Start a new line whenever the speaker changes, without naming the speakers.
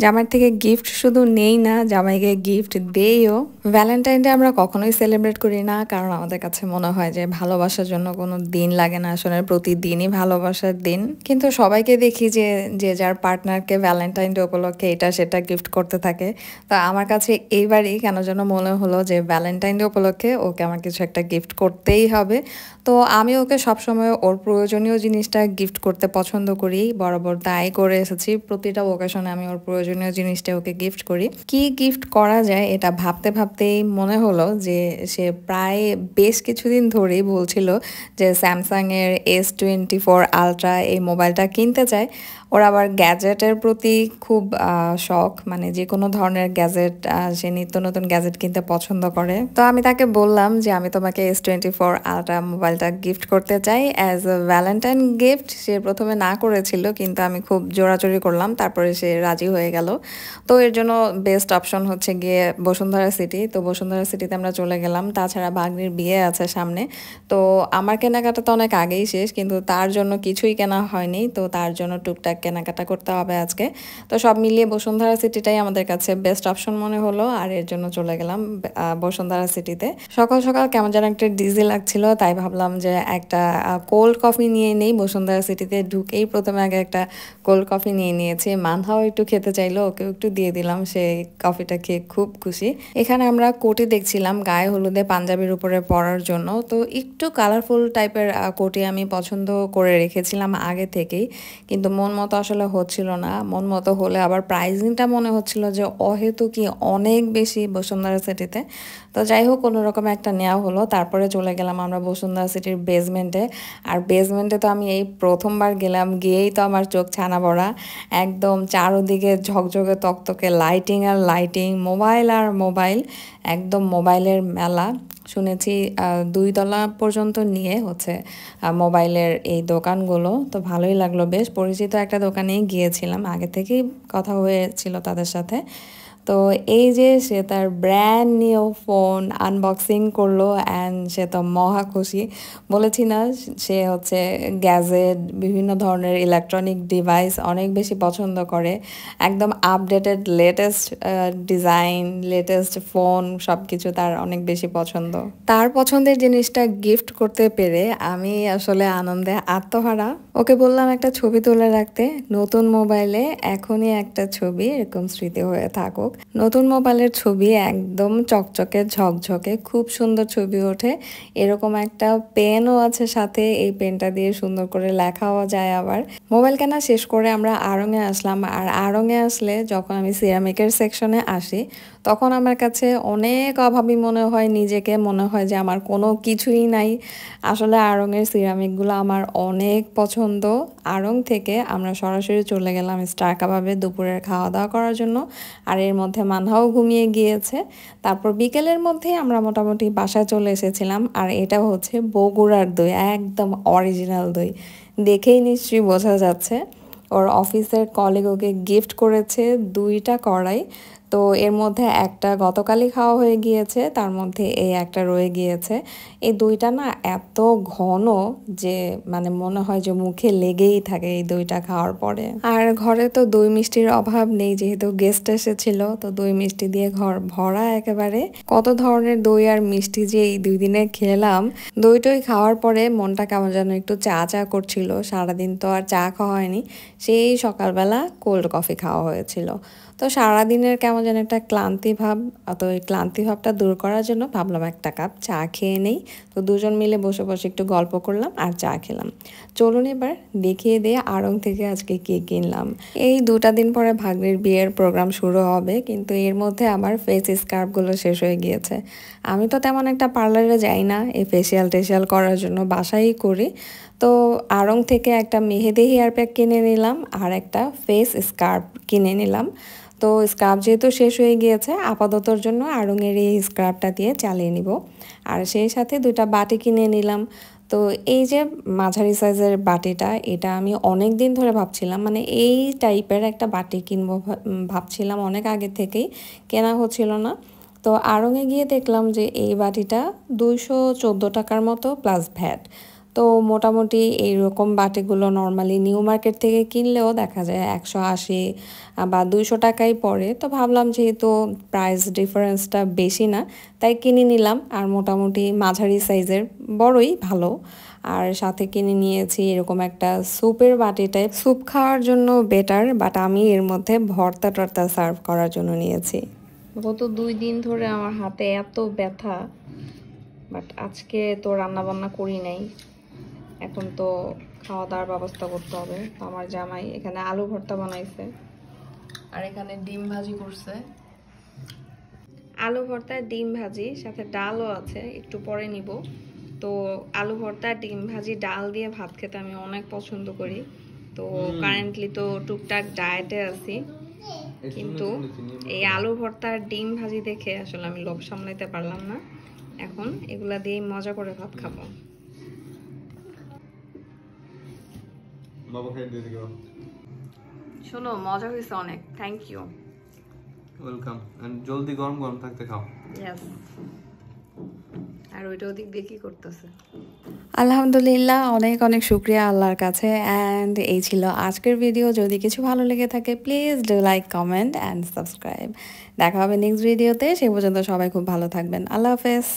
জামাইয়ের থেকে গিফট শুধু নেই না, জামাইকে গিফট দেইও। ভ্যালেন্টাইন ডে আমরা কখনোই সেলিব্রেট করি না, কারণ আমাদের কাছে মনে হয় যে ভালোবাসার জন্য কোনো দিন লাগে না, আসলে প্রতিদিনই ভালোবাসার দিন। কিন্তু সবাইকে দেখি যে যে যার পার্টনারকে ভ্যালেন্টাইন ডে উপলক্ষে এটা সেটা গিফট করতে থাকে। তো আমার কাছে এইবারই কেন যেন মনে হলো যে ভ্যালেন্টাইন ডে উপলক্ষে ওকে আমার কিছু একটা গিফট করতেই হবে। তো আমি ওকে সবসময় ওর প্রয়োজনীয় জিনিসটা গিফট করতে পছন্দ করি, বরাবর তাই করে এসেছি। প্রতিটা ওকেশনে আমি ওর প্রয়োজনীয় জিনিসটা ওকে গিফট করি। কি গিফট করা যায় এটা ভাবতে ভাবতেই মনে হলো যে সে প্রায় বেশ কিছুদিন ধরেই বলছিল যে স্যামসাংয়ের S24 Ultra এই মোবাইলটা কিনতে চায়। ওর আবার গ্যাজেটের প্রতি খুব শখ, মানে যে কোনো ধরনের গ্যাজেট, সে নিত্য নতুন গ্যাজেট কিনতে পছন্দ করে। তো আমি তাকে বললাম যে আমি তোমাকে S24 Ultra মোবাইলটা গিফট করতে চাই অ্যাজ এ ভ্যালেন্টাইন গিফট। সে প্রথমে না করেছিল, কিন্তু আমি খুব জোরাজোরি করলাম, তারপরে সে রাজি হয়ে গেল। তো এর জন্য বেস্ট অপশন হচ্ছে গিয়ে বসুন্ধরা সিটি। তো বসুন্ধরা সিটিতে আমরা চলে গেলাম। তাছাড়া ভাগ্নির বিয়ে আছে সামনে, তো আমার কেনাকাটা তো অনেক আগেই শেষ, কিন্তু তার জন্য কিছুই কেনা হয়নি। তো তার জন্য টুকটাক কেনাকাটা করতে হবে আজকে। তো সব মিলিয়ে বসুন্ধরা সিটিটাই আমাদের কাছে বেস্ট অপশন মনে হলো, আর এর জন্য চলে গেলাম বসুন্ধরা সিটিতে। সকাল সকাল কেমন যেন একটা ডিজি লাগছিল, তাই ভাবলাম যে একটা কোল্ড কফি নিয়ে নেই। বসুন্ধরা সিটিতে ঢুকেই প্রথমে আগে একটা কোল্ড কফি নিয়ে নিয়েছি। মানহাও একটু খেতে চাইলো, ওকেও একটু দিয়ে দিলাম। সে কফিটা খেয়ে খুব খুশি। এখানে আমরা কোটি দেখছিলাম গায়ে হলুদে পাঞ্জাবির উপরে পরার জন্য। তো একটু কালারফুল টাইপের কোটি আমি পছন্দ করে রেখেছিলাম আগে থেকেই, কিন্তু মন মতো আসলে হচ্ছিল না। মন মতো হলে আবার প্রাইসিংটা মনে হচ্ছিল যে অহেতুকি অনেক বেশি বসুন্ধরা সিটিতে। তো যাই হোক, কোনো রকম একটা নেওয়া হলো। তারপরে চলে গেলাম আমরা বসুন্ধরা সিটির বেসমেন্টে। আর বেসমেন্টে তো আমি এই প্রথমবার গেলাম, গিয়েই তো আমার চোখ ছানা বড়া। একদম চারোদিকে ঝকঝকে তকতকে লাইটিং আর লাইটিং, মোবাইল আর মোবাইল, একদম মোবাইলের মেলা। শুনেছি 2 তলা পর্যন্ত নিয়ে হচ্ছে মোবাইলের এই দোকানগুলো। তো ভালোই লাগলো, বেশ পরিচিত একটা দোকানেই গিয়েছিলাম, আগে থেকেই কথা হয়েছিল তাদের সাথে। তো এই যে সে তার ব্র্যান্ড নিউ ফোন আনবক্সিং করলো, অ্যান্ড সে তো মহা খুশি। বলেছি না, সে হচ্ছে গ্যাজেট, বিভিন্ন ধরনের ইলেকট্রনিক ডিভাইস অনেক বেশি পছন্দ করে। একদম updated latest design, latest phone, সব কিছু তার অনেক বেশি পছন্দ। তার পছন্দের জিনিসটা গিফট করতে পেরে আমি আসলে আনন্দে আত্মহারা। ওকে বললাম একটা ছবি তুলে রাখতে নতুন মোবাইলে, এখনই একটা ছবি, এরকম স্মৃতি হয়ে থাকুক। নতুন মোবাইলের ছবি একদম চকচকে ঝকঝকে, খুব সুন্দর ছবি ওঠে। এরকম একটা পেনও আছে সাথে, এই পেনটা দিয়ে সুন্দর করে লেখাও যায়। আবার মোবাইল কেনা শেষ করে আমরা আড়ংয়ে আসলাম। আর আড়ংয়ে আসলে যখন আমি সিরামিকের সেকশনে আসি, তখন আমার কাছে অনেক অভাবী মনে হয় নিজেকে, মনে হয় যে আমার কোনো কিছুই নাই। আসলে আড়ংয়ের সিরামিকগুলো আমার অনেক পছন্দ। আড়ং থেকে আমরা সরাসরি চলে গেলাম স্টার কাবাবে দুপুরের খাওয়া দাওয়া করার জন্য। আর এর মধ্যে মানহাও ঘুমিয়ে গিয়েছে। তারপর বিকেলের মধ্যে আমরা মোটামুটি বাসায় চলে এসেছিলাম। আর এটা হচ্ছে বগুড়ার দই, একদম অরিজিনাল দই, দেখেই নিশ্চয়ই বোঝা যাচ্ছে। ওর অফিসের কলিগ ওকে গিফট করেছে 2টা কড়াই। তো এর মধ্যে একটা গতকালই খাওয়া হয়ে গিয়েছে, তার মধ্যে এই একটা রয়ে গিয়েছে। এই দইটা না এত ঘন যে মানে মনে হয় যে মুখে লেগেই থাকে এই দইটা খাওয়ার পরে। আর ঘরে তো দই মিষ্টির অভাব নেই, যেহেতু গেস্ট এসেছিল, তো দই মিষ্টি দিয়ে ঘর ভরা একেবারে। কত ধরনের দই আর মিষ্টি যে এই 2 দিনে খেলাম। দই টই খাওয়ার পরে মনটা কেমন যেন একটু চা চা করছিল। সারাদিন তো আর চা খাওয়া হয়নি, সেই সকালবেলা কোল্ড কফি খাওয়া হয়েছিল। তো সারাদিনের কেমন যেন একটা ক্লান্তি ভাব। তো এই ক্লান্তি ভাবটা দূর করার জন্য ভাবলাম একটা কাপ চা খেয়ে নেই। তো দুজন মিলে বসে বসে একটু গল্প করলাম আর চা খেলাম। চলুন এবার দেখিয়ে দিয়ে আড়ং থেকে আজকে কি কিনলাম। এই 2টা দিন পরে ভাগ্নির বিয়ের প্রোগ্রাম শুরু হবে, কিন্তু এর মধ্যে আমার ফেস স্কার্ফগুলো শেষ হয়ে গিয়েছে। আমি তো তেমন একটা পার্লারে যাই না, এই ফেসিয়াল টেসিয়াল করার জন্য বাসাই করি। তো আড়ং থেকে একটা মেহেদি হেয়ার প্যাক কিনে নিলাম, আর একটা ফেস স্কার্ফ কিনে নিলাম। তো স্কার্ফ যেহেতু শেষ হয়ে গিয়েছে, আপাততর জন্য আড়ংয়ের এই স্কার্ফটা দিয়ে চালিয়ে নিব। আর সেই সাথে 2টা বাটি কিনে নিলাম। তো এই যে মাঝারি সাইজের বাটিটা, এটা আমি অনেক দিন ধরে ভাবছিলাম, মানে এই টাইপের একটা বাটি কিনবো ভাবছিলাম অনেক আগে থেকেই, কেনা হচ্ছিল না। তো আড়ংয়ে গিয়ে দেখলাম যে এই বাটিটা 214 টাকার মতো প্লাস ভ্যাট। তো মোটামুটি এইরকম বাটিগুলো নর্মালি নিউ মার্কেট থেকে কিনলেও দেখা যায় 180 বা 200 টাকাই পড়ে। তো ভাবলাম যেহেতু প্রাইস ডিফারেন্সটা বেশি না, তাই কিনে নিলাম। আর মোটামুটি মাঝারি সাইজের, বড়ই ভালো। আর সাথে কিনে নিয়েছি এরকম একটা স্যুপের বাটি টাইপ, স্যুপ খাওয়ার জন্য বেটার, বাট আমি এর মধ্যে ভর্তা টর্তা সার্ভ করার জন্য নিয়েছি। গত 2 দিন ধরে আমার হাতে এত ব্যথা, বাট আজকে তো রান্না বান্না করি নাই, এখন তো খাওয়া দাওয়ার ব্যবস্থা করতে হবে। তো আমার জামাই এখানে আলু ভর্তা বানাইছে আর এখানে ডিম ভাজি করছে। আলু ভর্তা ডিম ভাজি সাথে ডালও আছে, একটু পরে নিব। তো আলু ভর্তা ডিম ভাজি ডাল দিয়ে ভাত খেতে আমি অনেক পছন্দ করি। তো কারেন্টলি তো টুকটাক ডায়েটে আছি, কিন্তু এই আলু ভর্তা ডিম ভাজি দেখে আসলে আমি লোভ সামলাইতে পারলাম না। এখন এগুলা দিয়ে মজা করে ভাত খাবো। শোনো, মজা হয়েছে অনেক, থ্যাংক ইউ,
ওয়েলকাম। এন্ড জলদি গরম গরম থাকতে খাও।
ইয়েস। আর ওইটা ওদিক দিয়ে কি করতেছে? আলহামদুলিল্লাহ, অনেক অনেক শুক্রিয়া আল্লাহর কাছে। অ্যান্ড এই ছিল আজকের ভিডিও। যদি কিছু ভালো লেগে থাকে please do like, comment and subscribe. দেখা হবে নেক্সট ভিডিওতে। সে পর্যন্ত সবাই খুব ভালো থাকবেন। আল্লাহ হাফেজ।